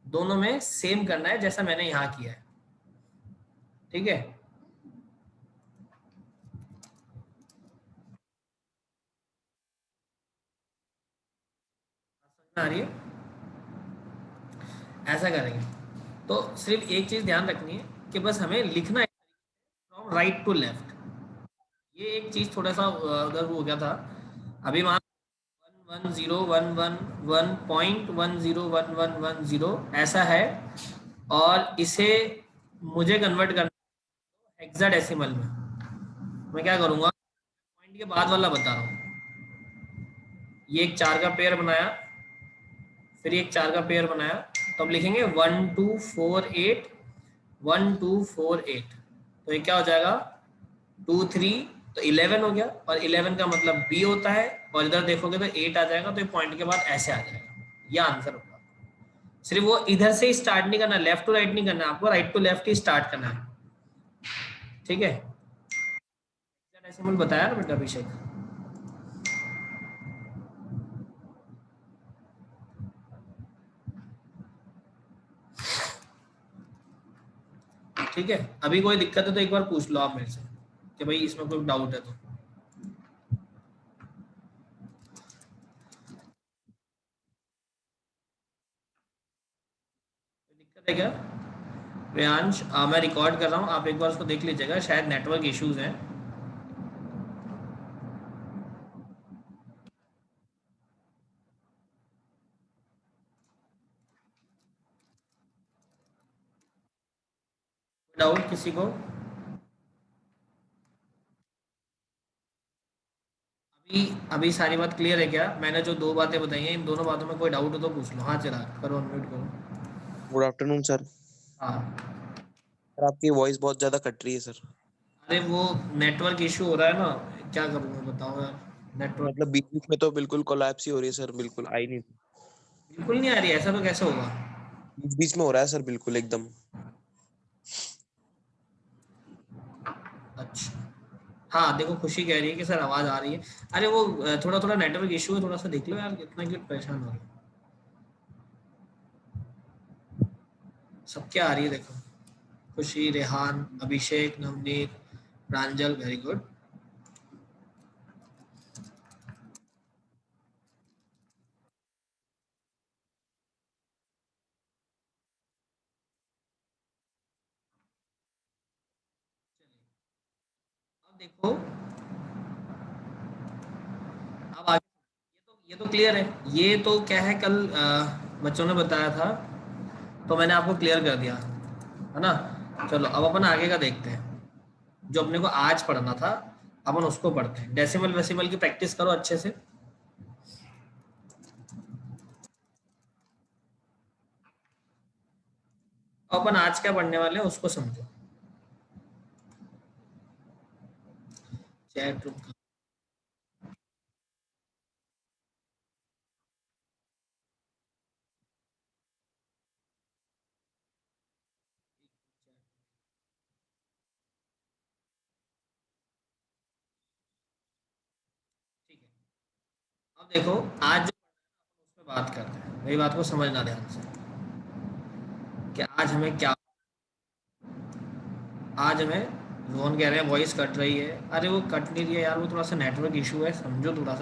दोनों में सेम करना है जैसा मैंने यहाँ किया है, ठीक है। समझ में आ रही है? ऐसा करेंगे तो सिर्फ एक चीज ध्यान रखनी है कि बस हमें लिखना है फ्रॉम राइट टू लेफ्ट। ये एक चीज थोड़ा सा अगर वो हो गया था। अभी मान 1101111.101110 ऐसा है, और इसे मुझे कन्वर्ट करना है हेक्साडेसिमल में। मैं क्या करूँगा, पॉइंट के बाद वाला बता रहा हूँ। ये एक 4 का पेयर बनाया, फिर एक 4 का पेयर बनाया, तो अब लिखेंगे 1248 1248। तो ये क्या हो जाएगा, 2 3, तो 11 हो गया, और 11 का मतलब बी होता है, और इधर देखोगे तो 8 आ जाएगा, तो ये पॉइंट के बाद ऐसे आ जाएगा, ये आंसर होगा। सिर्फ वो इधर से ही स्टार्ट नहीं करना, लेफ्ट टू राइट नहीं करना, आपको राइट टू लेफ्ट ही स्टार्ट करना है, ठीक है। डेसिमल बताया ना बेटा अभिषेक। ठीक है, अभी कोई दिक्कत है तो एक बार पूछ लो आप मेरे से कि भाई इसमें कोई डाउट है तो। कोई दिक्कत है क्या प्रियांश? मैं रिकॉर्ड कर रहा हूँ, आप एक बार उसको देख लीजिएगा, शायद नेटवर्क इश्यूज हैं। डाउट किसी को? अभी अभी सारी बात क्लियर है क्या? मैंने जो 2 बातें बताई हैं, इन दोनों बातों में कोई डाउट हो तो पूछ लो। हाँ चला करो, अनम्यूट करो। Good afternoon sir. हाँ, सर आपकी वॉइस बहुत ज्यादा कट रही है सर। अरे वो नेटवर्क इशू हो रहा है ना, क्या करूँ मैं बताओ यार। नेटवर्क मतलब बीच बीच में तो बिल्कुल कोलैप्स ही हो रही है सर, बिल्कुल आई नहीं। बिल्कुल नहीं आ रही है, ऐसा तो कैसे होगा? बीच बीच में हो रहा है सर, बिल्कुल एकदम। अच्छा, हाँ देखो खुशी कह रही है कि सर आवाज़ आ रही है। अरे वो थोड़ा थोड़ा नेटवर्क इशू है, थोड़ा सा देख लो यार, कितना क्यों परेशान हो रहे हो। सबके आ रही है देखो, खुशी, रेहान, अभिषेक, नवनीत, प्रांजल, वेरी गुड। अब देखो, अब आगे ये तो क्लियर है। ये तो क्या है, कल बच्चों ने बताया था तो मैंने आपको क्लियर कर दिया है ना। चलो अब अपन आगे का देखते हैं, जो अपने को आज पढ़ना था अपन उसको पढ़ते हैं। डेसिमल वेसिमल की प्रैक्टिस करो अच्छे से। अपन आज क्या पढ़ने वाले हैं उसको समझो। चैट रूम ठीक है। अब देखो, आज जो उस पर बात करते हैं, मेरी बात को समझना ध्यान से कि आज हमें क्या, आज हमें, रोहन कह रहे हैं वॉइस कट रही है। अरे वो कट नहीं रही है यार, वो थोड़ा सा नेटवर्क इशू है, समझो थोड़ा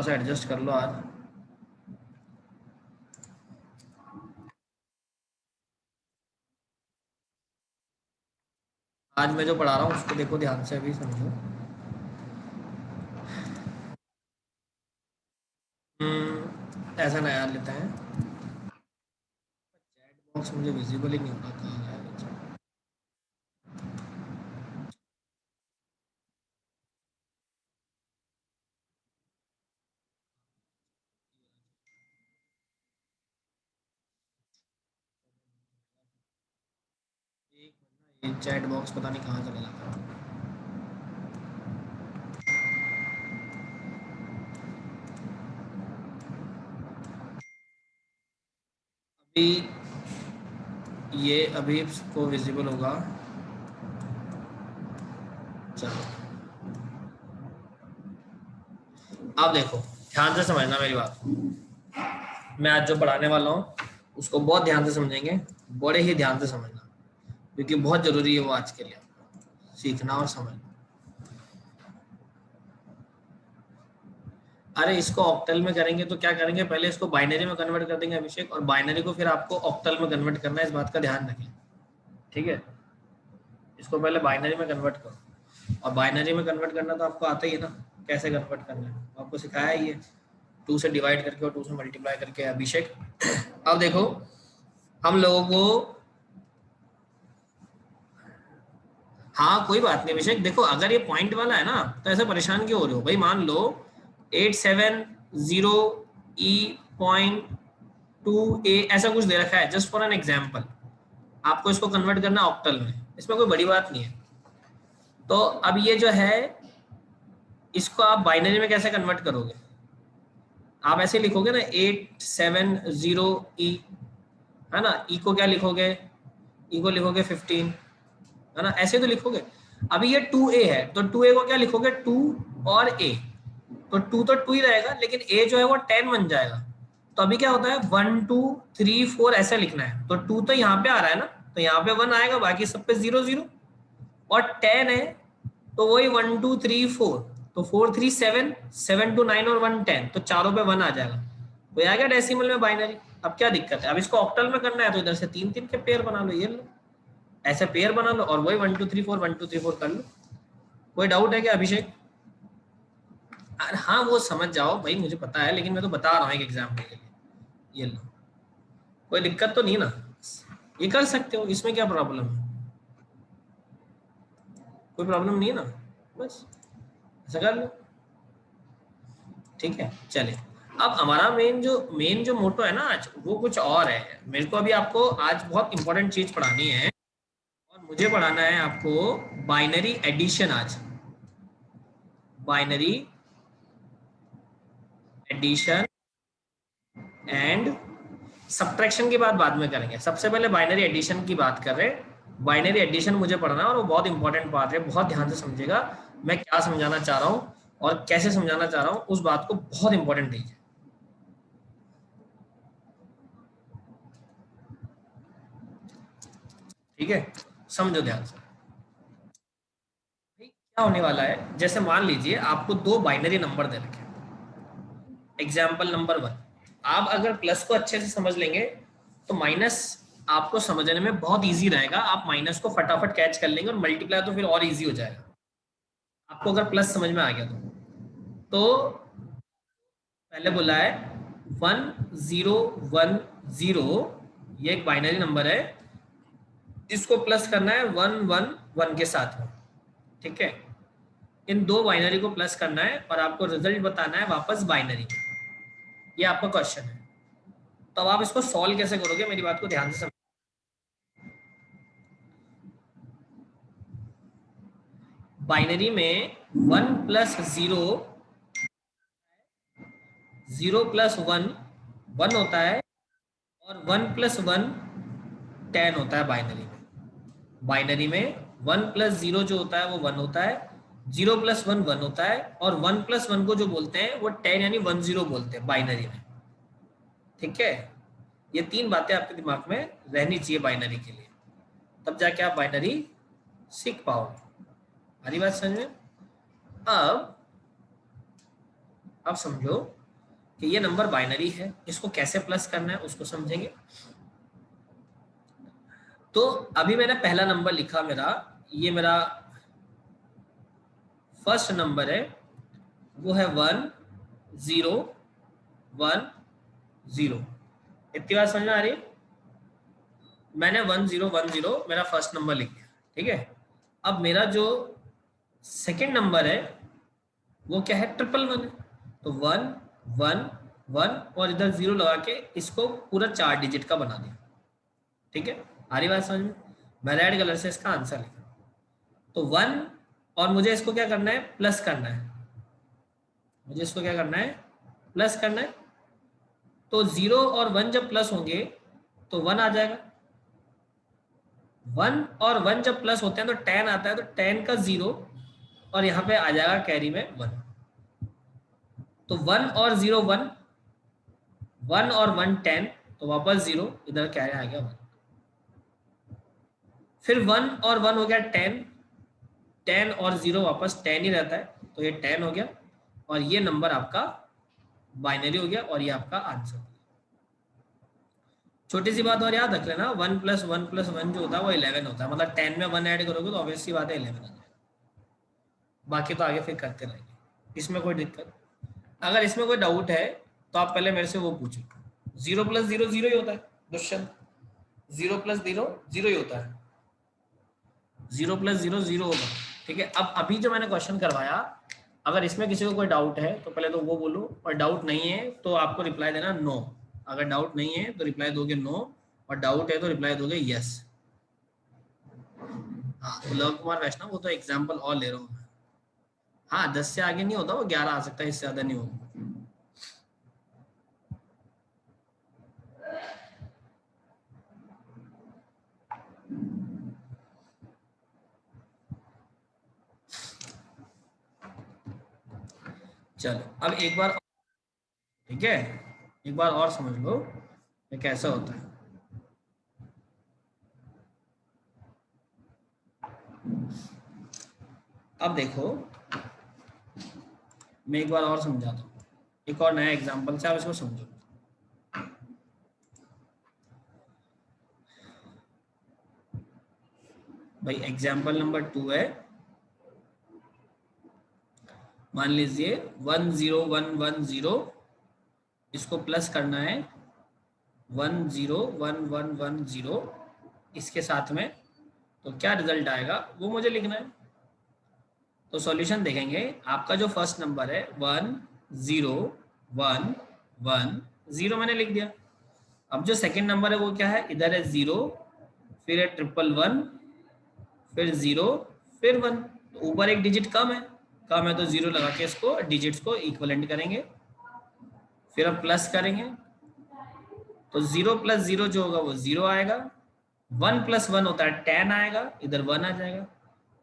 सा एडजस्ट कर लो आज। आज मैं जो पढ़ा रहा हूँ उसको देखो ध्यान से, अभी समझो। ऐसा ना यार लेते हैं, चैट बॉक्स मुझे विजिबल ही नहीं हो रहा, कहाँ है वो chat? एक मिनट ना, ये चैट बॉक्स पता नहीं कहाँ चला जाता है। अभी ये अभी इसको विजिबल होगा। चलो अब देखो, ध्यान से समझना मेरी बात। मैं आज जो पढ़ाने वाला हूँ उसको बहुत ध्यान से समझेंगे, बड़े ही ध्यान से समझना, क्योंकि बहुत जरूरी है वो आज के लिए सीखना और समझना। अरे इसको ऑक्टल में करेंगे तो क्या करेंगे, पहले इसको बाइनरी में कन्वर्ट कर देंगे अभिषेक, और बाइनरी को फिर आपको ऑक्टल में कन्वर्ट करना है, इस बात का ध्यान रखें, ठीक है। इसको पहले बाइनरी में कन्वर्ट करो, और बाइनरी में कन्वर्ट करना तो आपको आता ही है ना, कैसे कन्वर्ट करना है आपको सिखाया ही है, 2 से डिवाइड करके और 2 से मल्टीप्लाई करके। अभिषेक अब देखो हम लोगों को, हाँ कोई बात नहीं अभिषेक, देखो अगर ये पॉइंट वाला है ना तो ऐसे परेशान क्यों हो रहे हो भाई, मान लो 870E.2A ऐसा कुछ दे रखा है, जस्ट फॉर एन एग्जाम्पल, आपको इसको कन्वर्ट करना ऑक्टल में, इसमें कोई बड़ी बात नहीं है। तो अब ये जो है इसको आप बाइनरी में कैसे कन्वर्ट करोगे, आप ऐसे लिखोगे ना 870E, है ना, ई को क्या लिखोगे, ई को लिखोगे 15, है ना, ऐसे तो लिखोगे। अभी ये 2A है तो 2A को क्या लिखोगे, 2 और A, तो 2 तो 2 ही रहेगा, लेकिन A जो है वो 10 बन जाएगा। तो अभी क्या होता है 1 2 3 4 ऐसे लिखना है, तो 2 तो यहाँ पे आ रहा है ना, तो यहाँ पे 1 आएगा, बाकी सब पे 0 0, और 10 है तो वही 1 2 3 4, तो 4 3 7 7 2 9 और 1 10, तो चारों पे 1 आ जाएगा, तो आ गया डेसिमल में बाइनरी। अब क्या दिक्कत है, अब इसको ऑक्टल में करना है तो इधर से 3 3 के पेयर बना लो, ये लो ऐसे पेयर बना लो, और वही 1 2 3 4 1 2 3 4 कर लो। कोई डाउट है क्या अभिषेक? हाँ वो समझ जाओ भाई, मुझे पता है, लेकिन मैं तो बता रहा हूँ एक एग्जाम्पल के लिए, ये लो, कोई दिक्कत तो नहीं ना, ये कर सकते हो, इसमें क्या प्रॉब्लम है, कोई प्रॉब्लम नहीं है ना, बस ऐसा कर लो, ठीक है। चलिए अब हमारा मेन जो मोटो है ना आज, वो कुछ और है। मेरे को अभी आपको आज बहुत इंपॉर्टेंट चीज पढ़ानी है, और मुझे पढ़ाना है आपको बाइनरी एडिशन आज, बाइनरी एडिशन एंड सब्ट्रैक्शन की बात बाद में करेंगे, सबसे पहले बाइनरी एडिशन की बात कर रहे हैं। बाइनरी एडिशन मुझे पढ़ना है और वो बहुत इंपॉर्टेंट बात है, बहुत ध्यान से समझिएगा मैं क्या समझाना चाह रहा हूँ और कैसे समझाना चाह रहा हूँ, उस बात को बहुत इंपॉर्टेंट दीजिए, ठीक है, समझो ध्यान से। क्या होने वाला है, जैसे मान लीजिए आपको 2 बाइनरी नंबर दे रखे, एग्जाम्पल नंबर 1, आप अगर प्लस को अच्छे से समझ लेंगे तो माइनस आपको समझने में बहुत इजी रहेगा, आप माइनस को फटाफट कैच कर लेंगे, और मल्टीप्लाई तो फिर और इजी हो जाएगा आपको, अगर प्लस समझ में आ गया तो पहले बोला है 1010, ये एक बाइनरी नंबर है, इसको प्लस करना है 111 के साथ में, ठीक है। इन 2 बाइनरी को प्लस करना है और आपको रिजल्ट बताना है वापस बाइनरी में, ये आपका क्वेश्चन है। तो अब आप इसको सॉल्व कैसे करोगे, मेरी बात को ध्यान से समझ, बाइनरी में 1 प्लस 0 0 प्लस 1 1 होता है, और 1 प्लस 1 10 होता है बाइनरी में। बाइनरी में 1 प्लस 0 जो होता है वो 1 होता है, 0 प्लस 1 1 होता है, और 1 प्लस 1 को जो बोलते हैं वो 10 यानी 10 बोलते हैं बाइनरी में, ठीक है। ये 3 बातें आपके दिमाग में रहनी चाहिए बाइनरी के लिए, तब जाके आप बाइनरी सीख पाओगे, हमारी बात समझ में। अब आप समझो कि ये नंबर बाइनरी है, इसको कैसे प्लस करना है उसको समझेंगे। तो अभी मैंने पहला नंबर लिखा, मेरा ये मेरा फर्स्ट नंबर है, वो है 1 0 1 0, इतनी बात समझ में आ रही है, मैंने 1010 मेरा फर्स्ट नंबर लिख दिया, ठीक है। अब मेरा जो सेकंड नंबर है वो क्या है, 111 है, तो 1 1 1 और इधर 0 लगा के इसको पूरा 4 डिजिट का बना दिया, ठीक है। आ रही बात समझ में, मैं रेड कलर से इसका आंसर लिखा, तो 1, और मुझे इसको क्या करना है, प्लस करना है, मुझे इसको क्या करना है, प्लस करना है। तो 0 और 1 जब प्लस होंगे तो 1 आ जाएगा, 1 और 1 जब प्लस होते हैं तो 10 आता है, तो 10 का 0 और यहाँ पे आ जाएगा कैरी में 1, तो 1 और 0 1, 1 और 1 10, तो वापस 0, इधर क्या आ गया 1। फिर 1 और 1 हो गया 10, 10 और 0 वापस 10 ही रहता है, तो ये 10 हो गया और ये नंबर आपका बाइनरी हो गया और ये आपका आंसर। छोटी सी बात और याद रख लेना, 1 + 1 + 1 जो होता है वो 11 होता है, मतलब 10 में 1 ऐड करोगे तो ऑब्वियस सी बात है 11 आ जाएगा। बाकी तो आगे फिर करते रहेंगे, इसमें कोई दिक्कत। अगर इसमें कोई डाउट है तो आप पहले मेरे से वो पूछो। 0 + 0 0 ही होता है दुष्यंत, 0 + 0 0 ही होता है, 0 + 0 0 होगा। ठीक है, अब अभी जो मैंने क्वेश्चन करवाया, अगर इसमें किसी को कोई डाउट है तो पहले तो वो बोलो, और डाउट नहीं है तो आपको रिप्लाई देना नो। अगर डाउट नहीं है तो रिप्लाई दोगे नो, और डाउट है तो रिप्लाई दोगे यस। हाँ, तो लव कुमार वैष्णव, वो तो एग्जाम्पल और ले रहा हूँ मैं। हाँ, 10 से आगे नहीं होता, वो 11 आ सकता है, इससे ज्यादा नहीं होगा। चलो अब एक बार, ठीक है, एक बार और समझ लो ये कैसा होता है। अब देखो, मैं एक बार और समझाता हूँ, एक और नया एग्जाम्पल से आप इसको समझो। भाई एग्जाम्पल नंबर 2 है, मान लीजिए 10110, इसको प्लस करना है 101110 इसके साथ में, तो क्या रिजल्ट आएगा वो मुझे लिखना है। तो सॉल्यूशन देखेंगे, आपका जो फर्स्ट नंबर है 101110 मैंने लिख दिया। अब जो सेकंड नंबर है वो क्या है, इधर है 0, फिर है 111, फिर 0, फिर 1, तो ऊपर एक डिजिट कम है तो 0 लगा के इसको डिजिट्स को इक्वलेंट करेंगे, फिर अब प्लस करेंगे, तो 0 + 0 जो होगा वो 0 आएगा, 1 + 1 होता है 10 आएगा, इधर 1 आ जाएगा,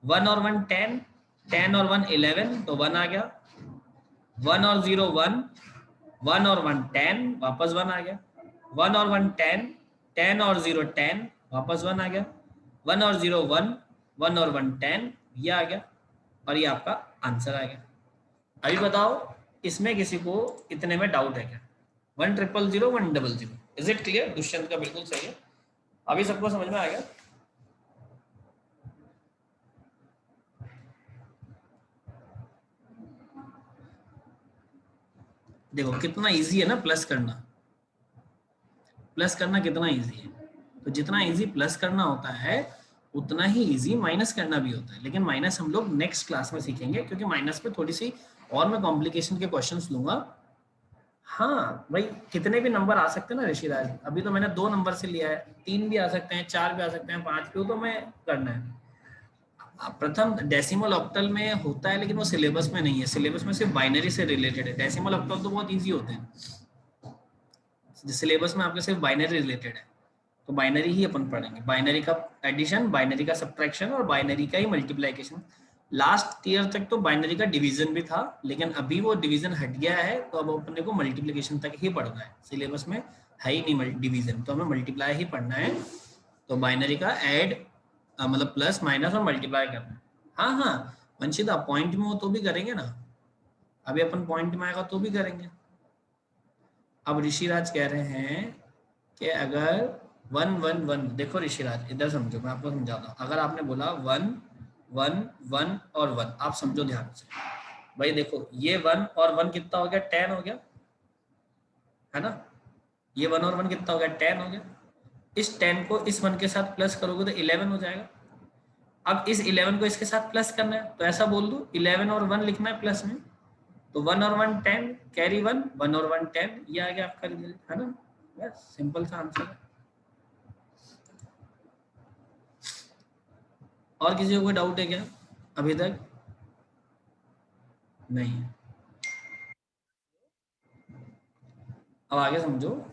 1 और 1 10, 10 और 1 11, तो 1 आ गया, 1 और 0 1, 1 और 1 10, वापस 1 आ गया, 1 और 1 10, 10 और 0 10, वापस 1 आ गया, 1 और 0 1, 1 और 1 10, ये आ गया, और ये आपका आंसर आ गया। अभी बताओ, इसमें किसी को इतने में डाउट है क्या? 1000 100, इज इट क्लियर? दुष्यंत का बिल्कुल सही है, अभी सबको समझ में आ गया। देखो कितना इजी है ना प्लस करना, प्लस करना कितना इजी है। तो जितना इजी प्लस करना होता है उतना ही इजी माइनस करना भी होता है, लेकिन माइनस हम लोग नेक्स्ट क्लास में सीखेंगे, क्योंकि माइनस में थोड़ी सी और मैं कॉम्प्लिकेशन के क्वेश्चंस लूंगा। हाँ भाई, कितने भी नंबर आ सकते हैं ना ऋषिराज, अभी तो मैंने 2 नंबर से लिया है, 3 भी आ सकते हैं, 4 भी आ सकते हैं, 5 भी, तो मैं करना है। प्रथम डेसिमल ऑक्टल में होता है, लेकिन वो सिलेबस में नहीं है, सिलेबस में सिर्फ बाइनरी से रिलेटेड है। डेसिमल ऑक्टल तो बहुत ईजी होते हैं, सिलेबस में आपके सिर्फ बाइनरी रिलेटेड है, तो बाइनरी ही अपन पढ़ेंगे, बाइनरी का एडिशन, बाइनरी का सब्ट्रैक्शन और बाइनरी का ही मल्टीप्लिकेशन। लास्ट ईयर तक तो बाइनरी का डिवीजन भी था, लेकिन अभी वो डिवीजन हट गया है, तो अब अपने को मल्टीप्लिकेशन तक ही पढ़ना है, सिलेबस में है ही नहीं डिवीजन, तो हमें मल्टीप्लाई ही पढ़ना है। तो बाइनरी का ऐड मतलब प्लस माइनस और मल्टीप्लाई करना है। हाँ हाँ वंशिता, पॉइंट में हो तो भी करेंगे ना, अभी अपन पॉइंट में आएगा तो भी करेंगे। अब ऋषिराज कह रहे हैं कि अगर 111, देखो ऋषिराज इधर समझो, मैं आपको समझाता हूँ। अगर आपने बोला 1 1 1 और 1, आप समझो ध्यान से भाई, देखो ये 1 और 1 कितना हो गया, 10 हो गया, है ना? ये 1 और 1 कितना हो गया, 10 हो गया। इस 10 को इस 1 के साथ प्लस करोगे तो 11 हो जाएगा। अब इस 11 को इसके साथ प्लस करना है, तो ऐसा बोल दो 11 और 1 लिखना है प्लस में, तो 1 और 1 10, कैरी 1, 1 और 1 10, ये आ गया आपका रिजल्ट, है ना? बस सिंपल सा आंसर है। और किसी को कोई डाउट है क्या अभी तक? नहीं। अब आगे समझो,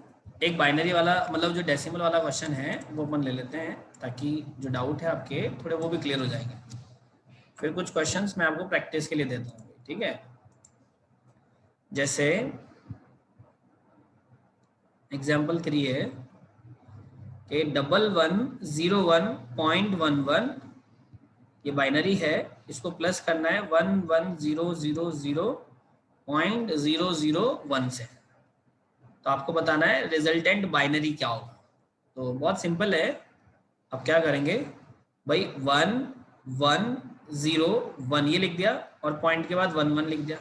एक बाइनरी वाला मतलब जो डेसिमल वाला क्वेश्चन है वो अपन ले लेते हैं, ताकि जो डाउट है आपके थोड़े वो भी क्लियर हो जाएंगे। फिर कुछ क्वेश्चंस मैं आपको प्रैक्टिस के लिए देता हूँ, ठीक है? जैसे एग्जाम्पल 3 है कि 1101.11 ये बाइनरी है, इसको प्लस करना है 110000.001 से। तो आपको बताना है रिजल्टेंट बाइनरी क्या होगा। तो बहुत सिंपल है, अब क्या करेंगे भाई, 1101 ये लिख दिया और पॉइंट के बाद 11 लिख दिया।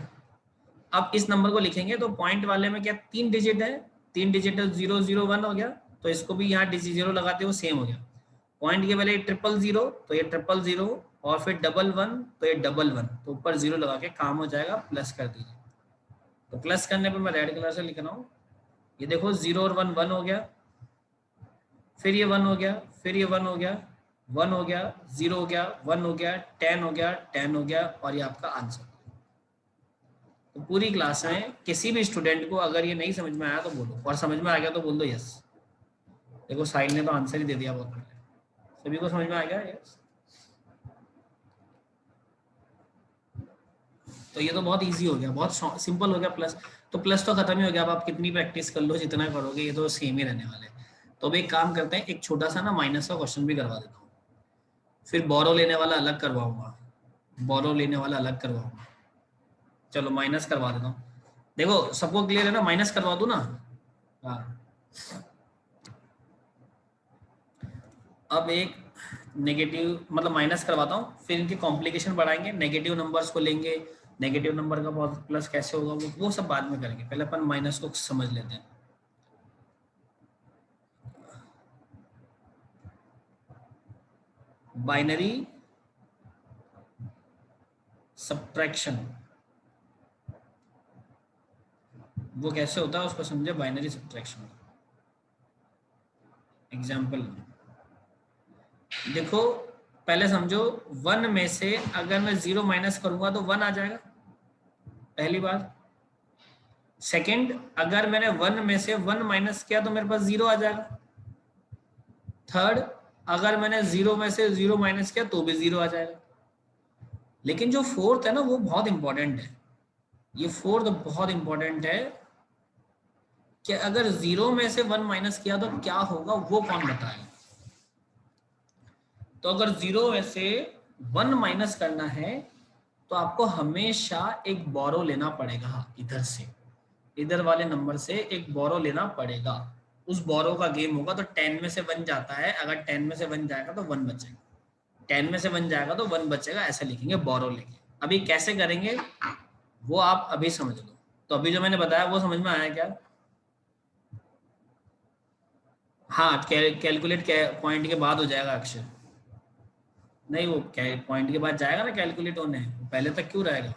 अब इस नंबर को लिखेंगे तो पॉइंट वाले में क्या 3 डिजिट है, 3 डिजिट 001 हो गया, तो इसको भी यहाँ डिजिट 0 लगाते हो सेम हो गया। पॉइंट के पहले 000 तो ये 000 और फिर 11 तो ये 11, तो ऊपर 0 लगा के काम हो जाएगा, प्लस कर दीजिए। तो प्लस करने पे मैं रेड कलर से लिख रहा हूँ, ये देखो 0 और 1 1 हो गया, फिर ये 1 हो गया, फिर ये 1 हो गया, 1 हो गया, 0 हो गया, 1 हो गया, 10 हो गया, 10 हो गया, और ये आपका आंसर। तो पूरी क्लास में किसी भी स्टूडेंट को अगर ये नहीं समझ में आया तो बोलो, और समझ में आ गया तो बोल दो यस। देखो साइड ने तो आंसर ही दे दिया बहुत पहले, सभी को समझ में आ गया यस। तो ये तो बहुत इजी हो गया, बहुत सिंपल हो गया। प्लस तो प्लस तो खत्म ही हो गया, अब आप कितनी प्रैक्टिस कर लो, जितना करोगे ये तो सेम ही रहने वाले। तो अब एक काम करते हैं, एक छोटा सा ना माइनस का क्वेश्चन भी करवा देता हूँ, फिर बोरो लेने वाला अलग करवाऊंगा, बोरो लेने वाला अलग करवाऊंगा। चलो माइनस करवा देता हूँ, देखो सबको क्लियर है ना, माइनस करवा दूं ना। हाँ, अब एक नेगेटिव मतलब माइनस करवाता हूँ, फिर इनके कॉम्प्लिकेशन बढ़ाएंगे, नेगेटिव नंबर्स को लेंगे, नेगेटिव नंबर का बहुत प्लस कैसे होगा वो सब बाद में करेंगे, पहले अपन माइनस को समझ लेते हैं। बाइनरी सब्ट्रैक्शन वो कैसे होता है उसको समझे, बाइनरी सब्ट्रैक्शन। एग्जाम्पल देखो, पहले समझो 1 में से अगर मैं 0 माइनस करूंगा तो 1 आ जाएगा, पहली बात। सेकंड, अगर मैंने 1 में से 1 माइनस किया तो मेरे पास 0 आ जाएगा। थर्ड, अगर मैंने 0 में से 0 माइनस किया तो भी 0 आ जाएगा। लेकिन जो फोर्थ है ना वो बहुत इंपॉर्टेंट है, ये फोर्थ बहुत इंपॉर्टेंट है कि अगर 0 में से 1 माइनस किया तो क्या होगा वो कौन बताएगा। तो अगर 0 में से 1 माइनस करना है तो आपको हमेशा एक बोरो लेना पड़ेगा, इधर से, इधर वाले नंबर से एक बोरो लेना पड़ेगा। उस बोरो का गेम होगा, तो 10 में से 1 जाता है, अगर 10 में से 1 जाएगा तो 1 बचेगा, 10 में से 1 जाएगा तो 1 बचेगा, ऐसा लिखेंगे बोरो लेके। अभी कैसे करेंगे वो आप अभी समझ लो। तो अभी जो मैंने बताया वो समझ में आया क्या? हाँ, कैलकुलेट पॉइंट के बाद हो जाएगा अक्षर, नहीं वो पॉइंट के बाद जाएगा ना कैलकुलेट होने, पहले तक क्यों रहेगा,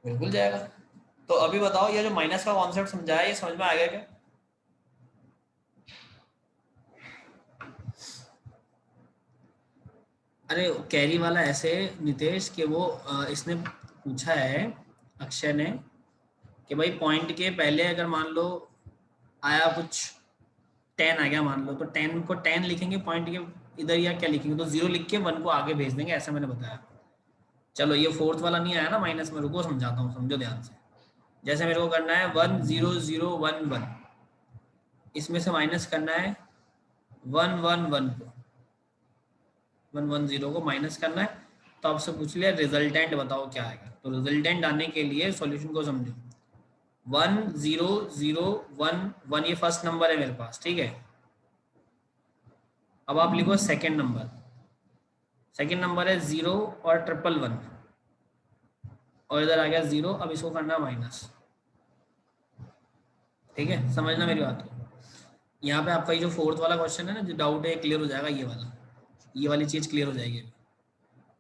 बिल्कुल जाएगा। तो अभी बताओ ये जो माइनस का कॉन्सेप्ट समझाया ये समझ में आ गया क्या? अरे कैरी वाला ऐसे नितेश कि वो इसने पूछा है अक्षय ने कि भाई पॉइंट के पहले अगर मान लो आया कुछ 10 आ गया मान लो, तो 10 को 10 लिखेंगे पॉइंट के इधर, या क्या लिखेंगे, तो 0 लिख के 1 को आगे भेज देंगे, ऐसा मैंने बताया। चलो ये फोर्थ वाला नहीं आया ना माइनस में, रुको समझाता हूँ, समझो ध्यान से। जैसे मेरे को करना है 10011, इसमें से माइनस करना है 111 को, 110 को माइनस करना है। तो आपसे पूछ लिया रिजल्टेंट बताओ क्या आएगा, तो रिजल्टेंट आने के लिए सॉल्यूशन को समझो। 10011 ये फर्स्ट नंबर है मेरे पास, ठीक है। अब आप लिखो सेकेंड नंबर, सेकेंड नंबर है 0 और 111, और इधर आ गया 0, अब इसको करना माइनस, ठीक है, समझना मेरी बात को। यहाँ पे आपका ये जो फोर्थ वाला क्वेश्चन है ना, जो डाउट है क्लियर हो जाएगा, ये वाली चीज क्लियर हो जाएगी।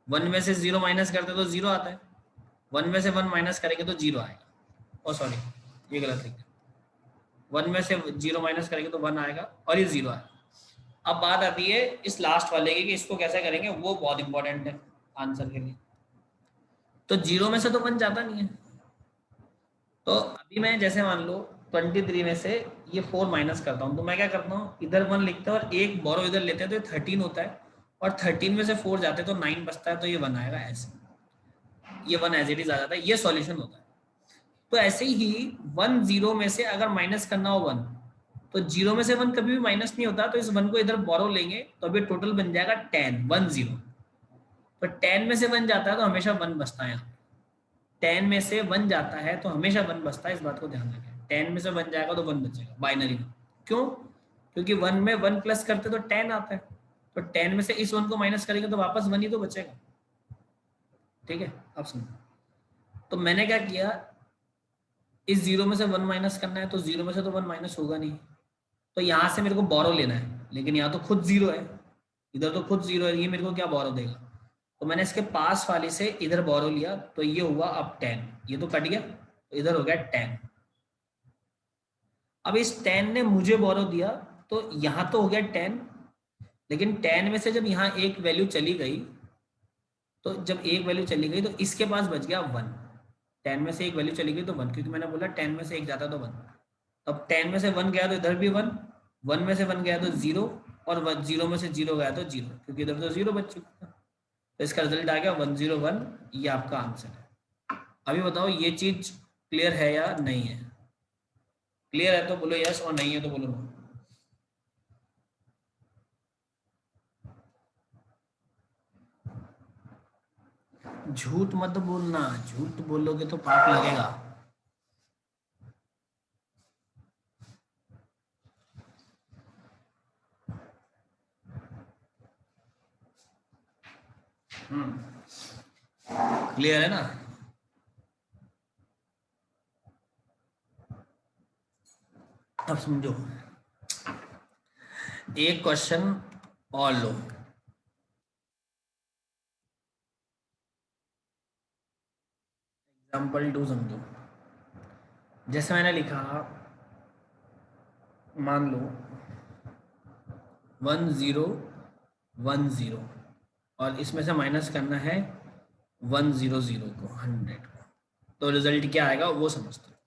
1 में से 0 माइनस करते तो 0 आता है, 1 में से 1 माइनस करेंगे तो 0 आएगा। ओ सॉरी, ये गलत लिख दिया, 1 में से 0 माइनस करेंगे तो 1 आएगा और ये 0 आएगा। अब बात आती है इस लास्ट वाले की कि इसको कैसे करेंगे, वो बहुत इंपॉर्टेंट है आंसर के लिए। तो 0 में से तो 1 जाता नहीं है, तो अभी मैं जैसे मान लो 23 में से ये 4 माइनस करता हूँ, तो मैं क्या करता हूँ इधर 1 लिखता हूँ और एक बोरो इधर लेते हैं, तो ये 13 होता है, और 13 में से 4 जाते हैं तो 9 बचता है, तो ये 1 आएगा ऐसे, ये 1 एज इट इज आ जाता है, ये सॉल्यूशन होता है। तो ऐसे ही 1 0 में से अगर माइनस करना हो 1, तो 0 में से 1 कभी भी माइनस नहीं होता, तो इस 1 को इधर बोरो लेंगे तो अभी टोटल बन जाएगा 10 तो 10 में से 1 जाता है तो हमेशा 1 बचता है यहाँ। 10 में से 1 जाता है तो हमेशा 1 बचता है, इस बात को ध्यान रखें। 10 में से 1 जाएगा तो 1 बचेगा बाइनरी में। क्यों? क्योंकि 1 में 1 प्लस करते तो 10 आता है, तो 10 में से इस 1 को माइनस करेंगे तो वापस 1 ही तो बचेगा। ठीक है, अब सुनो। तो मैंने क्या किया, इस 0 में से 1 माइनस करना है, तो 0 में से तो 1 माइनस होगा नहीं, तो यहाँ से मेरे को बोरो लेना है, लेकिन यहाँ तो खुद 0 है, इधर तो खुद 0 है, ये मेरे को क्या बोरो देगा। तो मैंने इसके पास वाले से इधर बोरो लिया, तो ये हुआ अब 10, ये तो कट गया, तो इधर हो गया 10। अब इस 10 ने मुझे बोरो दिया, तो यहाँ तो हो गया 10, लेकिन 10 में से जब यहाँ एक वैल्यू चली गई, तो जब एक वैल्यू चली गई तो इसके पास बच गया 1। 10 में से एक वैल्यू चली गई तो 1, क्योंकि मैंने बोला 10 में से एक जाता तो 1। अब 10 में से 1 गया तो इधर भी 1, 1 में से 1 गया तो 0, और 0 में से 0 गया तो 0, क्योंकि इधर तो 0 बच चुका था। तो इसका रिजल्ट आ गया 101, ये आपका आंसर है। अभी बताओ ये चीज क्लियर है या नहीं है? क्लियर है तो बोलो यस, और नहीं है तो बोलो नो। झूठ मत बोलना, झूठ बोलोगे तो पाप लगेगा। क्लियर है ना? अब समझो, एक क्वेश्चन और लो। एग्जाम्पल 2 समझो। जैसे मैंने लिखा, मान लो 1010, और इसमें से माइनस करना है 100 को, 100 को, तो रिजल्ट क्या आएगा वो समझते हैं।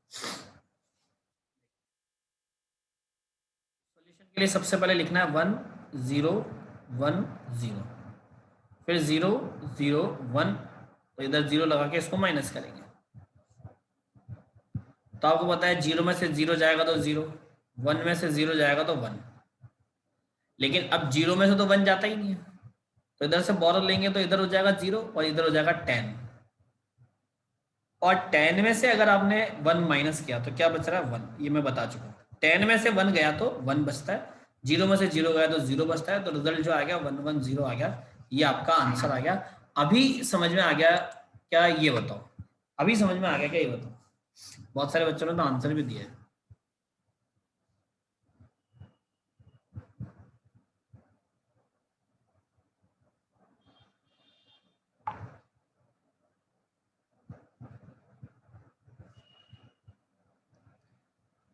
सॉल्यूशन के लिए सबसे पहले लिखना है 1010, फिर 001, तो इधर 0 लगा के इसको माइनस करेंगे। तो आपको पता है 0 में से 0 जाएगा तो 0, 1 में से 0 जाएगा तो 1, लेकिन अब 0 में से तो 1 जाता ही नहीं है, तो इधर से बोरो लेंगे तो इधर हो जाएगा 0 और इधर हो जाएगा 10, और 10 में से अगर आपने 1 माइनस किया तो क्या बच रहा है 1, ये मैं बता चुका हूँ। 10 में से 1 गया तो 1 बचता है, 0 में से 0 गया तो 0 बचता है, तो रिजल्ट जो आ गया 110 आ गया, ये आपका आंसर आ गया। अभी समझ में आ गया क्या, ये बताओ। अभी समझ में आ गया क्या, ये बताओ। बहुत सारे बच्चों ने तो आंसर भी दिया है।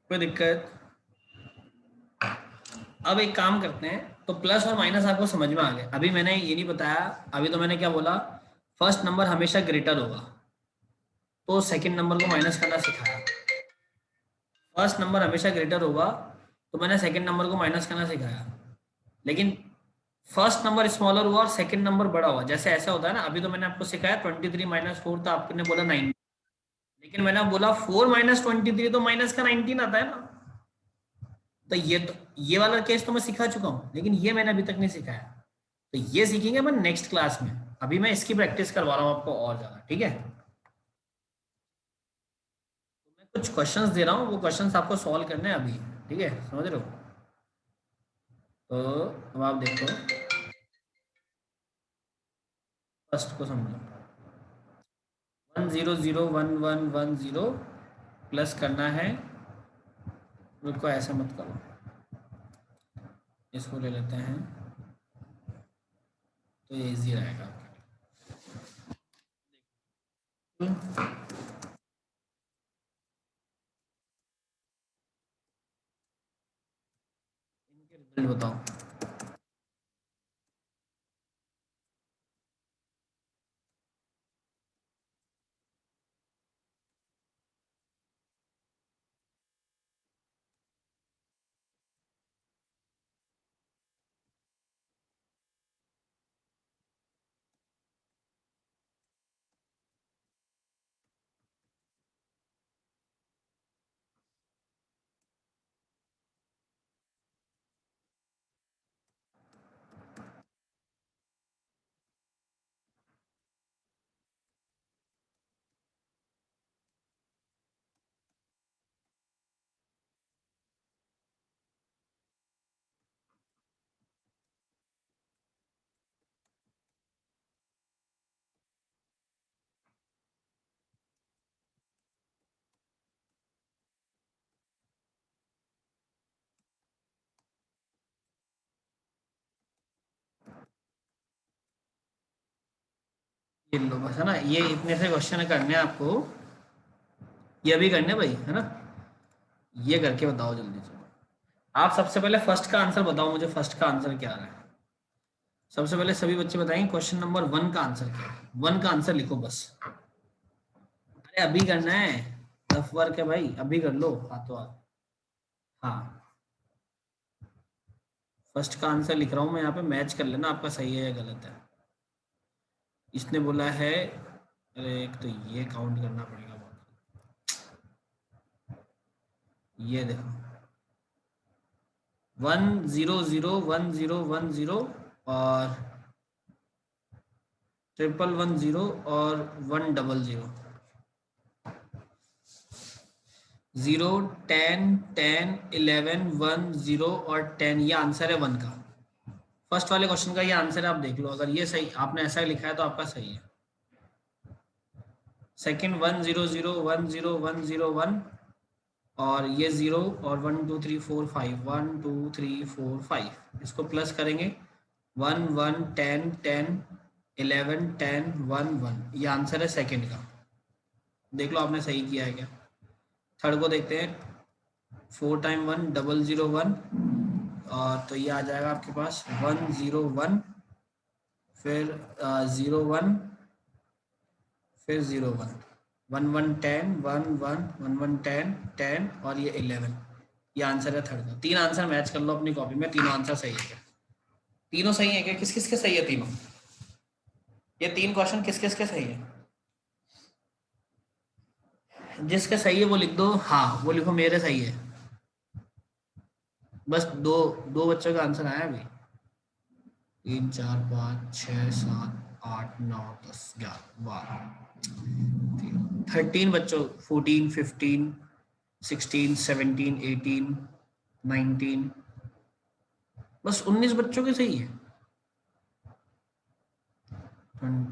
कोई दिक्कत? अब एक काम करते हैं, तो प्लस और माइनस आपको समझ में आ गया। अभी मैंने ये नहीं बताया, अभी तो मैंने क्या बोला, फर्स्ट नंबर हमेशा ग्रेटर होगा, तो सेकंड नंबर को माइनस करना सिखाया। फर्स्ट नंबर हमेशा ग्रेटर होगा, तो मैंने सेकंड नंबर को माइनस करना सिखाया। लेकिन फर्स्ट नंबर स्मॉलर हुआ और सेकंड नंबर बड़ा हुआ, जैसे ऐसा होता है ना। अभी तो मैंने आपको सिखाया 23 माइनस 4, तो आपने बोला 9, लेकिन मैंने बोला 4 माइनस 23, तो माइनस का 19 आता है ना। तो ये वाला केस तो मैं सिखा चुका हूँ, लेकिन ये मैंने अभी तक नहीं सिखाया, तो ये सीखेंगे अपन नेक्स्ट क्लास में। अभी मैं इसकी प्रैक्टिस करवा रहा हूँ आपको और ज्यादा, ठीक है। तो मैं कुछ क्वेश्चंस दे रहा हूँ, वो क्वेश्चंस आपको सॉल्व करने हैं अभी, ठीक है, समझ रहे हो? तो अब आप देखो, फर्स्ट को समझो। 10011110 प्लस करना है, रुको ऐसा मत करो, इसको ले लेते हैं, तो ये इजी रहेगा आपके लिए। इनके रिजल्ट बताओ। ये लो बस, है ना, ये इतने से क्वेश्चन करने हैं आपको, ये भी करने भाई, है ना। ये करके बताओ जल्दी से। आप सबसे पहले फर्स्ट का आंसर बताओ मुझे, फर्स्ट का आंसर क्या आ रहा है। सबसे पहले सभी बच्चे बताएंगे क्वेश्चन नंबर 1 का आंसर क्या है। 1 का आंसर लिखो बस। अरे अभी करना है, रफ वर्क है भाई, अभी कर लो हाथों हाथ। हाँ, फर्स्ट का आंसर लिख रहा हूँ मैं यहाँ पे, मैच कर लेना आपका सही है या गलत है। इसने बोला है, अरे एक तो ये काउंट करना पड़ेगा बहुत। ये देखो 1 0 0 1 0 1 0 और 1 1 1 0 और 1 0 0 0 10 10 11 1 0 और 10, ये आंसर है 1 का। फर्स्ट वाले क्वेश्चन का ये आंसर है, आप देख लो, अगर ये सही आपने ऐसा लिखा है तो आपका सही है। सेकंड 1 0 0 1 0 1 0 1 और ये 0 और 1 2 3 4 5 1 2 3 4 5, इसको प्लस करेंगे 1 1 10 10 11 10 1 1, ये आंसर है सेकंड का। देख लो आपने सही किया है क्या। थर्ड को देखते हैं, 4 टाइम 1 0 0 1, और तो ये आ जाएगा आपके पास 1 0 1, फिर 0 1, फिर 0 1 1 1 10 1 1 1 1 10 10 और ये 11, ये आंसर है थर्ड का। 3 आंसर मैच कर लो अपनी कॉपी में, तीनों आंसर सही है क्या? तीनों सही है क्या? किस किस के सही है तीनों? ये 3 क्वेश्चन किस किस के सही है? जिसके सही है वो लिख दो, हाँ वो लिखो मेरे सही है। बस दो दो बच्चों का आंसर आया अभी। 3 4 5 6 7 8 9 10 11 12 13 बच्चों, 14 15 16 17 18 19, बस 19 बच्चों के सही है। 20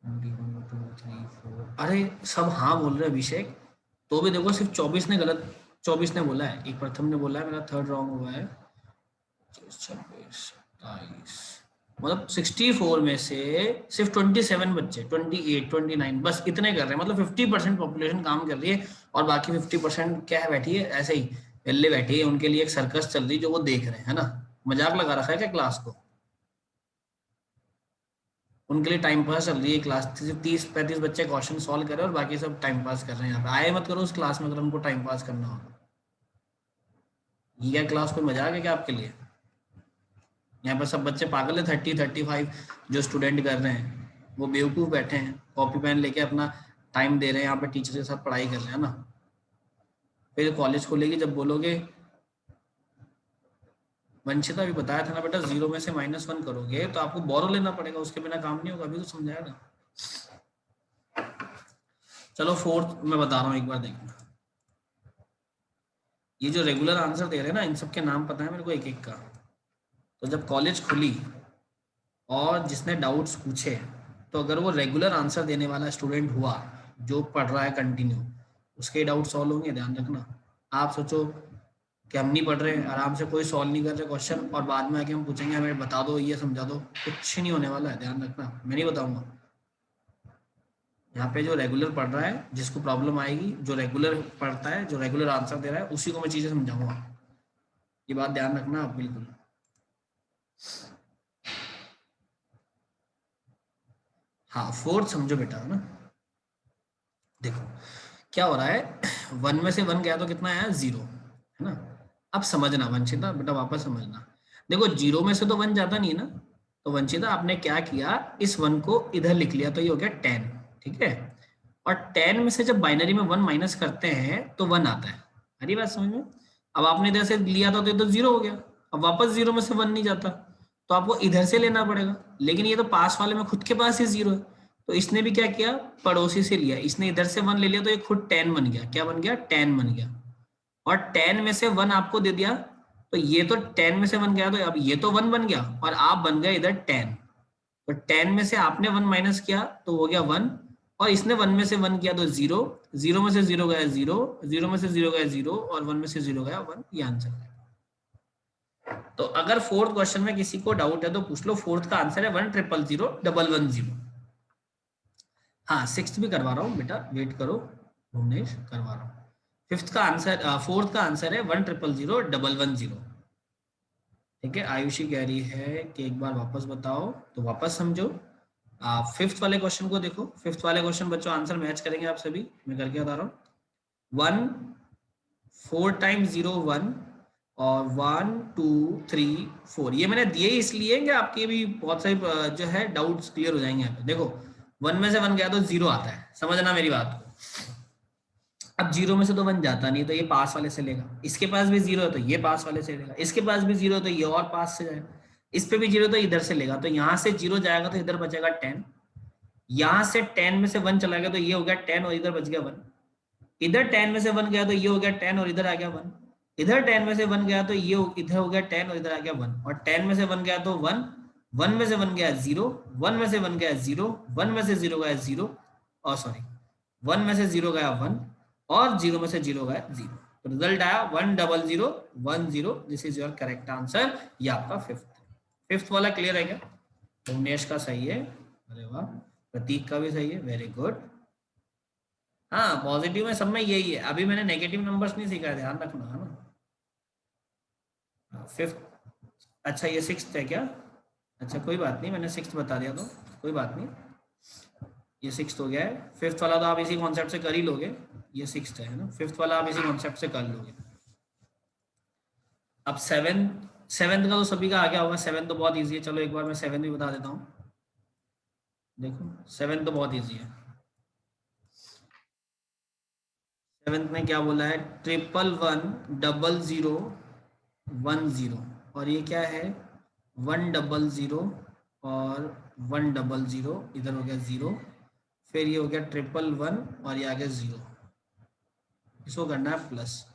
21 2 3 4, अरे सब हाँ बोल रहे अभिषेक, तो भी देखो सिर्फ 24 ने गलत, 24 ने बोला है, एक प्रथम ने बोला है, मेरा थर्ड रॉन्ग हुआ है। 26 27, मतलब 64 में से सिर्फ 27 बच्चे, 28 29 बस इतने कर रहे हैं, मतलब 50% पॉपुलेशन काम कर रही है और बाकी 50% क्या है, बैठी है ऐसे ही पहले बैठी है, उनके लिए एक सर्कस चल रही है जो वो देख रहे हैं, है ना। मजाक लगा रखा है क्या क्लास को? उनके लिए टाइम पास चल रही है क्लास, 30 35 बच्चे क्वेश्चन सॉल्व कर रहे हैं और बाकी सब टाइम पास कर रहे हैं। यहाँ पे आए मत करो उस क्लास में अगर उनको टाइम पास करना हो। ये क्या क्लास कोई मजाक है क्या आपके लिए? यहाँ पर सब बच्चे पागल है, 30 35 जो स्टूडेंट कर रहे हैं वो बेवकूफ़ बैठे हैं, कॉपी पेन लेके अपना टाइम दे रहे हैं यहाँ पे, टीचर के साथ पढ़ाई कर रहे हैं ना। फिर कॉलेज खोलेगी जब बोलोगे, वंशिता भी बताया था ना बेटा, 0 में से -1 करोगे तो आपको बोरो लेना पड़ेगा, उसके बिना काम नहीं होगा, अभी तो समझाया ना। चलो फोर्थ मैं बता रहा हूँ, एक बार देखना। ये जो रेगुलर आंसर दे रहे हैं ना, इन सबके नाम पता है मेरे को एक एक का। तो जब कॉलेज खुली और जिसने डाउट्स पूछे, तो अगर वो रेगुलर आंसर देने वाला स्टूडेंट हुआ जो पढ़ रहा है कंटिन्यू, उसके डाउट सॉल्व होंगे, ध्यान रखना। आप सोचो कि हम नहीं पढ़ रहे, आराम से कोई सॉल्व नहीं कर रहे क्वेश्चन, और बाद में आके हम पूछेंगे हमें बता दो ये समझा दो, कुछ नहीं होने वाला है, ध्यान रखना, मैं नहीं बताऊंगा। यहाँ पे जो रेगुलर पढ़ रहा है, जिसको प्रॉब्लम आएगी, जो रेगुलर पढ़ता है, जो रेगुलर आंसर दे रहा है, उसी को मैं चीजें समझाऊंगा। ये बात ध्यान रखना आप बिल्कुल। हाँ फोर्थ समझो बेटा, है ना। देखो क्या हो रहा है, 1 में से 1 गया तो कितना आया, 0, है ना। अब समझना वंशिता बेटा, वापस समझना। देखो 0 में से तो 1 जाता नहीं है ना, तो वंशिता आपने क्या किया, इस 1 को इधर लिख लिया, तो ये हो गया 10, ठीक है। और 10 में से जब बाइनरी में 1 माइनस करते हैं तो 1 आता है, हरी बात समझ में। अब आपने इधर से लिया था तो ये तो 0 हो गया, अब वापस 0 में से 1 नहीं जाता, तो आपको इधर से लेना पड़ेगा, लेकिन ये तो पास वाले में खुद के पास ही 0 है, तो इसने भी क्या किया, पड़ोसी से लिया, इसने इधर से 1 ले लिया, तो ये खुद 10 बन गया, क्या बन गया, 10 बन गया। और 10 में से 1 आपको दे दिया, तो ये तो 10 में से 1 गया, तो अब ये तो 1 बन गया और आप बन गए इधर 10, तो 10 में से आपने 1 माइनस किया तो हो गया 1, और इसने 1 में से 1 किया तो 0, 0 में से 0 गया 0, 0 में से 0 गया 0 और 1 में से 0 गया 1, ये आंसर है। तो अगर फोर्थ क्वेश्चन में किसी को डाउट है तो पूछ लो। फोर्थ का आंसर है 1000111। हाँ, सिक्स्थ भी करवा रहा हूँ बेटा, वेट करो भुवनेश, करवा रहा हूँ। फिफ्थ का आंसर, फोर्थ का आंसर है 1000110। ठीक है, आयुषी कह रही है कि एक बार वापस बताओ, तो वापस समझो। फिफ्थ वाले क्वेश्चन को देखो। फिफ्थ वाले क्वेश्चन बच्चों आंसर मैच करेंगे आप सभी, मैं करके बता रहा हूँ। 1 4 टाइम्स 0 1 और 1 2 3 4। ये मैंने दिए इसलिए कि आपके भी बहुत सारे जो है डाउट्स क्लियर हो जाएंगे यहाँ पे। देखो 1 में से 1 गया तो 0 आता है, समझना मेरी बात को। अब 0 में से तो 1 जाता नहीं, तो ये पास वाले से लेगा। इसके पास भी 0 है तो ये पास वाले से लेगा। इसके पास भी 0 है तो ये और पास से जाएगा। इस पे भी 0 तो इधर से लेगा। तो यहाँ से 0 जाएगा तो इधर बचेगा 10। यहाँ से 10 में से 1 चला गया तो ये हो गया 10 और इधर बच गया 1। इधर 10 में से 1 गया तो ये हो गया 10 और इधर आ गया 1। इधर 10 में से 1 गया तो ये इधर हो गया 10 और इधर आ गया 1। और 10 में से 1 गया तो 1, 1 में से 1 गया 0, 1 में से 1 गया 0, 1 में से 0 गया 0, और सॉरी 1 में से 0 गया 1 और 0 में से 0 गया 0। तो रिजल्ट आया 10010। This is your correct answer. ये आपका फिफ्थ वाला क्लियर है क्या? भुवनेश का सही है, अरे वाह। प्रतीक का भी सही है, वेरी गुड। हाँ, पॉजिटिव में सब में यही है। अभी मैंने नेगेटिव नंबर्स नहीं सीखा है, ध्यान रखना है ना। फिफ्थ, अच्छा ये सिक्स्थ है क्या? अच्छा कोई बात नहीं, मैंने सिक्स्थ बता दिया तो कोई बात नहीं, ये सिक्स्थ हो गया है। फिफ्थ वाला तो आप इसी कॉन्सेप्ट से कर ही लोगे। ये सिक्स्थ है ना, फिफ्थ वाला आप इसी कॉन्सेप्ट से कर लोगे। अब सेवेंथ का तो सभी का आ गया होगा। सेवेंथ तो बहुत ईजी है। चलो एक बार मैं सेवेंथ भी बता देता हूँ। देखो सेवेंथ तो बहुत ईजी है। सेवेंथ में क्या बोला है? 1110010। और ये क्या है? 100 और 100, इधर हो गया 0, फिर ये हो गया 111 और ये आ गया 0। इसको करना है प्लस,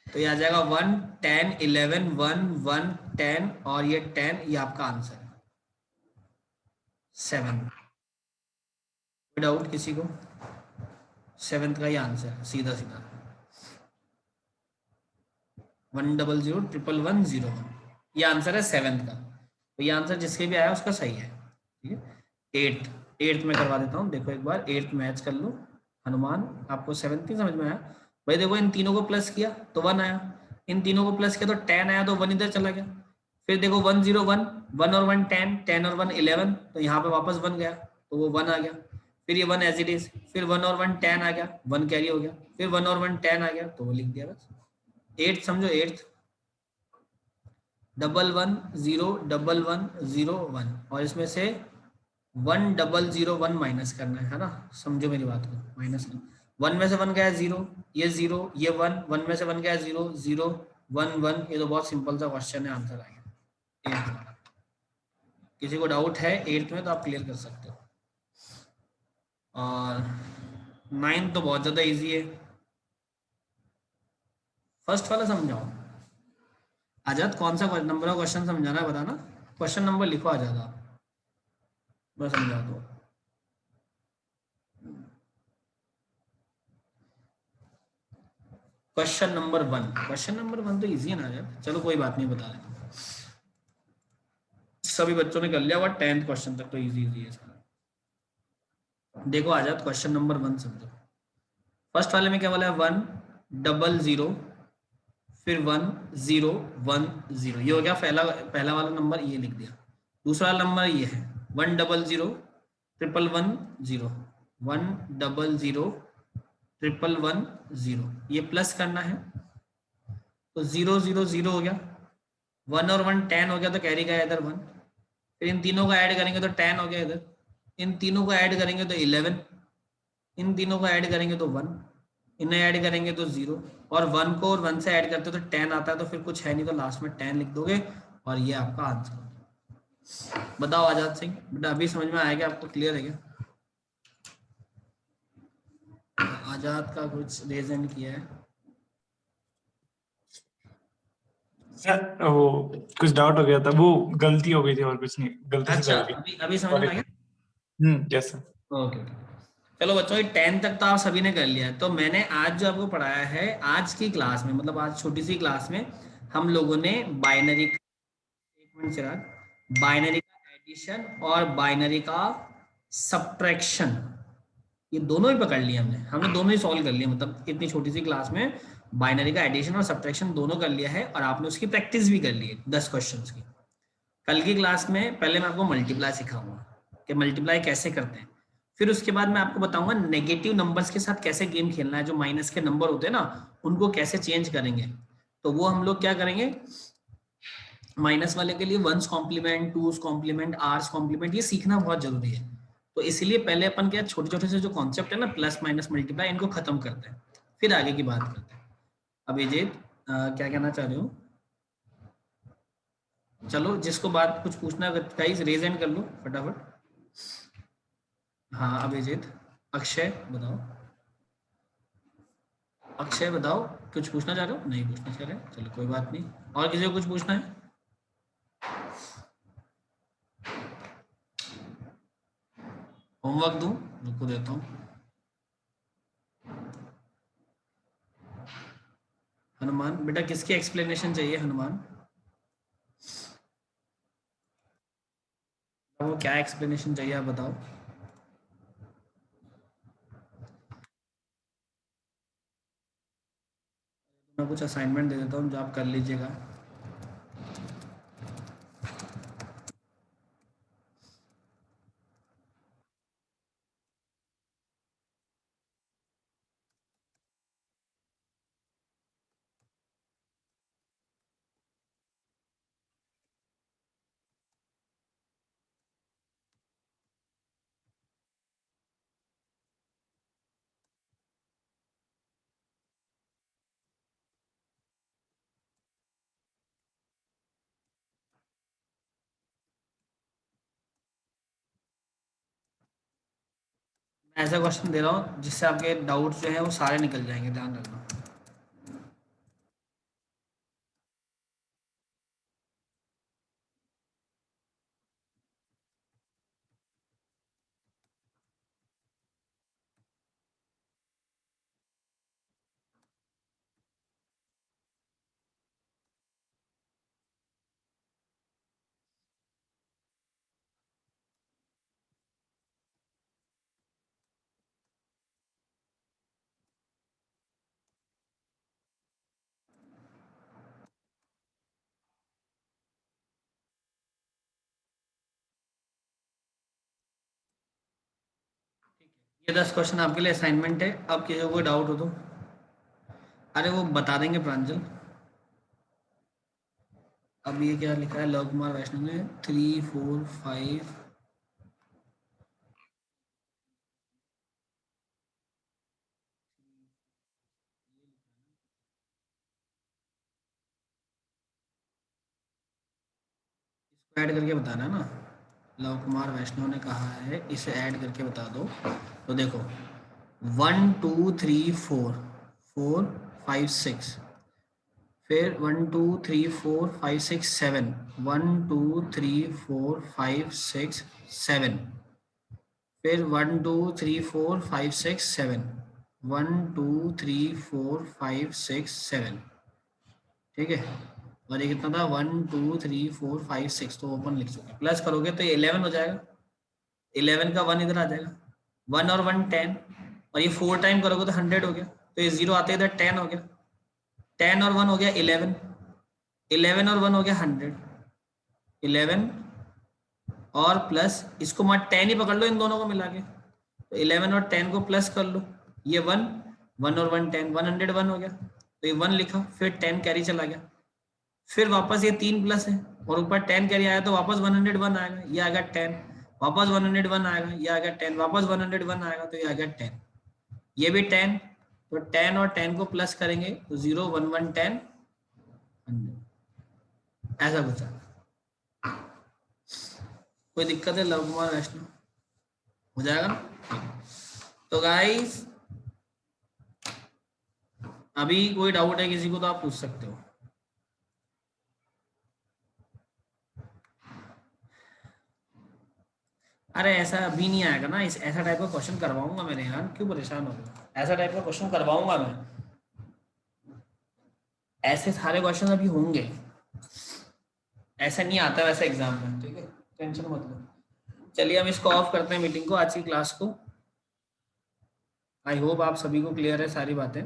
तो ये आ जाएगा 1 10 11 1 1 10 और ये 10। ये आपका आंसर है 7। कोई डाउट किसी को? सेवेंथ का ही आंसर है, सीधा सीधा 1001110। ये आंसर है सेवेंथ का। तो ये आंसर जिसके भी आया उसका सही है। ठीक है, एट्थ में करवा देता हूँ। देखो एक बार एट्थ मैच कर लो। हनुमान, आपको सेवेंथ नहीं समझ में आया भाई? देखो इन तीनों को प्लस किया तो 1 आया, इन तीनों को प्लस किया तो 10 आया, तो 1 इधर चला गया। फिर देखो 101, 1 और 1 10, 10 और 1 11, तो यहाँ पे वापस 1 गया तो वो 1 आ गया। फिर ये 1 एज इट इज, फिर 1 और 1 10 आ गया, 1 कैरी हो गया। फिर 1 और 1 10 आ गया तो वो लिख दिया बस। एट्थ समझो, एट्थ 11011101, और इसमें से 1001 माइनस करना है ना। समझो मेरी बात को, माइनस करना। 1 में से 1 गया 0, ये 0, ये 1, 1 में से 1 गया 0 0 1 1। ये तो बहुत सिंपल सा क्वेश्चन है, आंसर आ गया एट्थ वाला। किसी को डाउट है एट्थ में तो आप क्लियर कर सकते हो। और नाइन्थ तो बहुत ज्यादा इजी है। फर्स्ट वाला समझाओ। आजाद कौन सा नंबर का क्वेश्चन समझाना है बताना। क्वेश्चन नंबर लिखो आजाद, आप मैं समझा दो। क्वेश्चन नंबर 1, क्वेश्चन नंबर 1 तो इजी है ना यार। चलो कोई बात नहीं, बता देता हूँ। सभी बच्चों ने कर लिया हुआ 10th क्वेश्चन तक, तो इजी इजी है सारा। देखो आजाद क्वेश्चन नंबर 1 समझो। फर्स्ट वाले में क्या बोला है? 100, फिर 1010। ये हो गया पहला वाला नंबर, ये लिख दिया। दूसरा वाला नंबर ये है 1001110, 1001110। ये प्लस करना है तो 0 0 0 हो गया। 1 और 1 10 हो गया तो कैरी गया इधर 1। फिर इन तीनों को ऐड करेंगे तो 10 हो गया इधर। इन तीनों को ऐड करेंगे तो 11। इन तीनों को ऐड करेंगे तो 1। इन्हें ऐड करेंगे तो 0। और 1 को और 1 से ऐड करते तो 10 आता है, तो फिर कुछ है नहीं तो लास्ट में 10 लिख दोगे और ये आपका आंसर। बताओ आजाद सिंह बेटा, अभी समझ में आया क्या आपको? क्लियर है क्या? आजाद का कुछ रीजन किया है सर, वो कुछ डाउट हो गया था, वो गलती हो गई थी और कुछ नहीं, गलती से अच्छा, कर दी। अभी समझ में आ गया? Yes sir. ओके ओके, चलो बच्चों ये 10 तक तो आप सभी ने कर लिया है। तो मैंने आज जो आपको पढ़ाया है, आज की क्लास में, मतलब आज छोटी सी क्लास में हम लोगों ने बाइनरी मिनट चिराग, बाइनरी का एडिशन और बाइनरी का सब्ट्रैक्शन, ये दोनों ही पकड़ लिए हमने, दोनों ही सॉल्व कर लिए, मतलब इतनी छोटी सी क्लास में बाइनरी का एडिशन और सब्ट्रैक्शन दोनों कर लिया है, और आपने उसकी प्रैक्टिस भी कर ली है 10 क्वेश्चंस की। कल की क्लास में पहले मैं आपको मल्टीप्लाई सिखाऊंगा कि मल्टीप्लाई कैसे करते हैं, फिर उसके बाद मैं आपको बताऊंगा नेगेटिव नंबर्स के साथ कैसे गेम खेलना है, जो माइनस के नंबर होते हैं ना उनको कैसे चेंज करेंगे। तो वो हम लोग क्या करेंगे, माइनस वाले के लिए one's complement, two's complement, r's complement, ये सीखना बहुत जरूरी है। तो इसीलिए पहले अपन क्या छोटे छोटे से जो कॉन्सेप्ट है ना, प्लस माइनस मल्टीप्लाई, इनको खत्म करते हैं, फिर आगे की बात करते हैं। अभिजीत क्या कहना चाह रहे हो? चलो जिसको बात कुछ पूछना है गाइस रेज हैंड कर लो फटाफट। हाँ अभिजीत, अक्षय बताओ, अक्षय बताओ, कुछ पूछना चाह रहे हो? नहीं पूछना चाह रहे, चलो कोई बात नहीं। और किसी को कुछ पूछना है? होमवर्क दूं? रुको देता हूँ। हनुमान बेटा किसकी एक्सप्लेनेशन चाहिए? हनुमान वो क्या एक्सप्लेनेशन चाहिए आप बताओ। मैं कुछ असाइनमेंट दे देता हूँ जो आप कर लीजिएगा। मैं ऐसा क्वेश्चन दे रहा हूँ जिससे आपके डाउट्स जो है वो सारे निकल जाएंगे, ध्यान रखना। ये 10 क्वेश्चन आपके लिए असाइनमेंट है। अब किसी को कोई डाउट हो तो अरे वो बता देंगे प्रांजल। अब ये क्या लिखा है लव कुमार वैष्णव ने, 3 4 5 इसको ऐड करके बताना है ना। लव कुमार वैष्णव ने कहा है इसे ऐड करके बता दो। तो देखो 1 2 3 4 4 5 6, फिर 1 2 3 4 5 6 7, 1 2 3 4 5 6 7, फिर 1 2 3 4 5 6 7, 1 2 3 4 5 6 7, ठीक है। और ये कितना था 1 2 3 4 5 6, तो ओपन लिख चुके, प्लस करोगे तो ये 11 हो जाएगा, 11 का 1 इधर आ जाएगा, 1 और 1 10, और ये 4 टाइम करोगे तो 100 हो गया, तो ये 0 आते इधर 10 हो गया, 10 और 1 हो गया 11, 11 और 1 हो गया 100, 11 और प्लस इसको मत 10 ही पकड़ लो इन दोनों को मिला के, तो 11 और 10 को प्लस कर लो, ये 1 1 और 1 10, 101 हो गया, तो ये 1 लिखा, फिर 10 कैरी चला गया, फिर वापस ये 3 प्लस है और ऊपर 10 कैरी आया तो वापस 101 आएगा, ये आएगा 10, वापस 101 आएगा, ये आएगा 10, वापस 101 आएगा, तो ये आएगा 10, ये भी 10, तो 10 और 10 को प्लस करेंगे तो 0 1 1 10 100, ऐसा कुछ है। कोई दिक्कत है लव कुमार वैष्णव? हो जाएगा ना? तो गाइस अभी कोई डाउट है किसी को तो आप पूछ सकते हो। अरे ऐसा अभी नहीं आएगा ना, इस ऐसा टाइप का क्वेश्चन करवाऊंगा मैंने यार, क्यों परेशान हो गए, ऐसा टाइप का क्वेश्चन करवाऊंगा मैं, ऐसे सारे क्वेश्चन अभी होंगे, ऐसा नहीं आता वैसे एग्जाम में, ठीक है, टेंशन मत लो। चलिए हम इसको ऑफ करते हैं मीटिंग को, आज की क्लास को। आई होप आप सभी को क्लियर है सारी बातें।